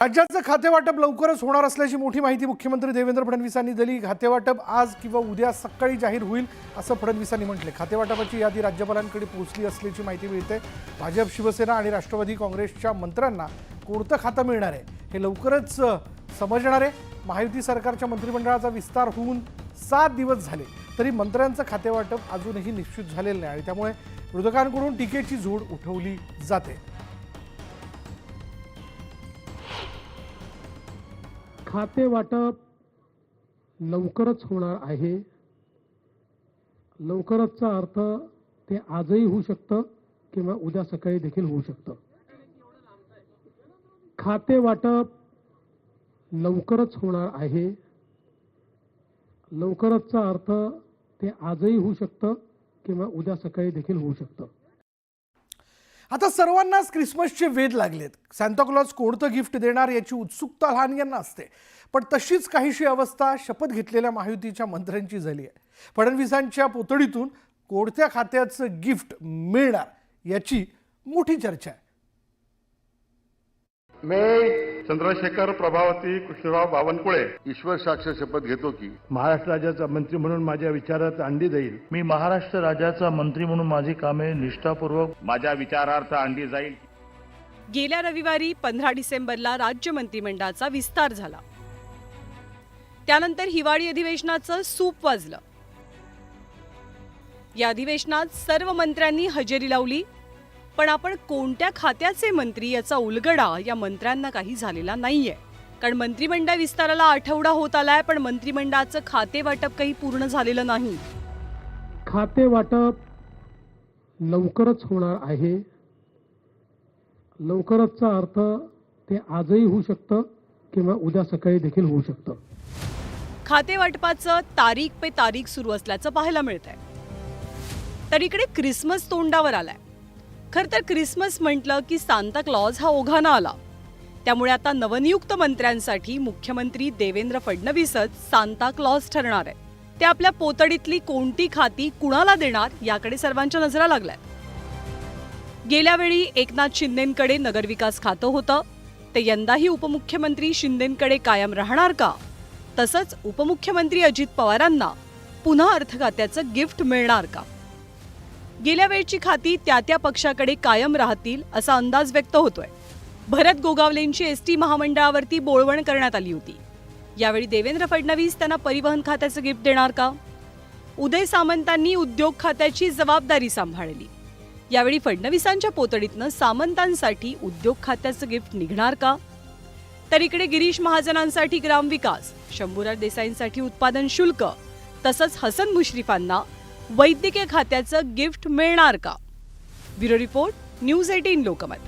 राज्याचं खातेवाटप लवकरच होणार असल्याची मोठी माहिती मुख्यमंत्री देवेंद्र फडणवीसांनी दिली। खातेवाटप आज किंवा उद्या सकाळी जाहीर होईल असं फडणवीसांनी म्हटले। खातेवाटपाची यादी राज्यपालांकडे पोहोचली असल्याची माहिती मिळते। भाजप, शिवसेना आणि राष्ट्रवादी काँग्रेसच्या मंत्र्यांना कोणतं खातं मिळणार आहे हे लवकरच समजणार आहे। महायुती सरकारच्या मंत्रिमंडळाचा विस्तार होऊन 7 दिवस झाले तरी मंत्र्यांचं खातेवाटप अजूनही निश्चित झालेलं नाही आणि त्यामुळे विरोधकांकडून टीकेची झोड उठवली जाते। खाते वाटप लवकरच होणार आहे। लवकरचचा अर्थ ते आजही होऊ शकतं किंवा उद्या सकाळी देखील होऊ शकतं। खाते वाटप लवकरच होणार आहे। लवकरचचा अर्थ ते आजही होऊ शकतं किंवा उद्या सकाळी देखील होऊ शकतं। आता सर्वांनाच क्रिसमसचे वेध लागलेत। सांता क्लॉज कोणतं गिफ्ट देणार याची उत्सुकता लहानग्यांना असते, पण तशीच काहीशी अवस्था शपथ घेतलेल्या महायुतीच्या मंत्र्यांची झाली आहे। फडणवीसांच्या पोतडीतून कोणत्या खात्याचं गिफ्ट मिळणार याची मोठी चर्चा आहे। मैं चंद्रशेखर प्रभावती कृष्णराव बावनकुळे ईश्वर साक्ष शपथ घेतो की महाराष्ट्र राज्याचा मंत्री म्हणून माझ्या विचारात अंडी जाईल। मी महाराष्ट्र राज्याचा मंत्री म्हणून माझी कामे निष्ठापूर्वक माझ्या विचारार्थ अंडी जाईल। गेल्या रविवारी 15 डिसेंबरला राज्य मंत्रिमंडळाचा विस्तार झाला। त्यानंतर हिवाळी अधिवेशनाचं सूप वाजलं। या अधिवेशनात सर्व मंत्र्यांनी हजेरी लावली, पण आपण कोणत्या खात्याचे मंत्री याचा उलगडा या मंत्र्यांना काही झालेला नाहीये। कारण मंत्रिमंडळ विस्ताराला आठवडा होत आलाय, पण मंत्रिमंडळाचं खाते वाटप काही पूर्ण झालेलं नाही। खाते वाटप लवकरच होणार आहे। लवकरचचा अर्थ ते आजही होऊ शकतं किंवा उद्या सकाळी देखील होऊ शकतं। खाते वाटपाचं तारीख पे तारीख सुरू असल्याचं पाहायला मिळतंय। तर इकडे क्रिसमस तोंडावर आलाय। खर तर क्रिसमस म्हटलं की सांता क्लॉज हा ओघाना आला। त्यामुळे आता नवनियुक्त मंत्र्यांसाठी मुख्यमंत्री देवेंद्र फडणवीसच सांता क्लॉज ठरणार आहे। ते आपल्या पोतडीतली कोणती खाती कुणाला देणार याकडे सर्वांच्या नजरा लागल्यात। गेल्या वेळी एकनाथ शिंदेंकडे नगरविकास खातं होतं, ते यंदाही उपमुख्यमंत्री शिंदेंकडे कायम राहणार का? तसंच उपमुख्यमंत्री अजित पवारांना पुन्हा अर्थ खात्याचं गिफ्ट मिळणार का? गेल्या वेळची खाती त्या पक्षाकडे कायम राहतील असा अंदाज व्यक्त होतोय। भरत गोगावलेंची एसटी महामंडळावरती बोळवण करण्यात आली होती। यावेळी देवेंद्र फडणवीस त्यांना परिवहन खात्याचं गिफ्ट देणार का? उदय सामंतांनी उद्योग खात्याची जबाबदारी सांभाळली। यावेळी फडणवीसांच्या पोतडीतनं सामंतांसाठी उद्योग खात्याचं गिफ्ट निघणार का? तर इकडे गिरीश महाजनांसाठी ग्रामविकास, शंभूराज देसाईंसाठी उत्पादन शुल्क, तसंच हसन मुश्रीफांना वैद्यकीय खात्याचं गिफ्ट मिळणार का? Bureau report, news 18 Lokmat.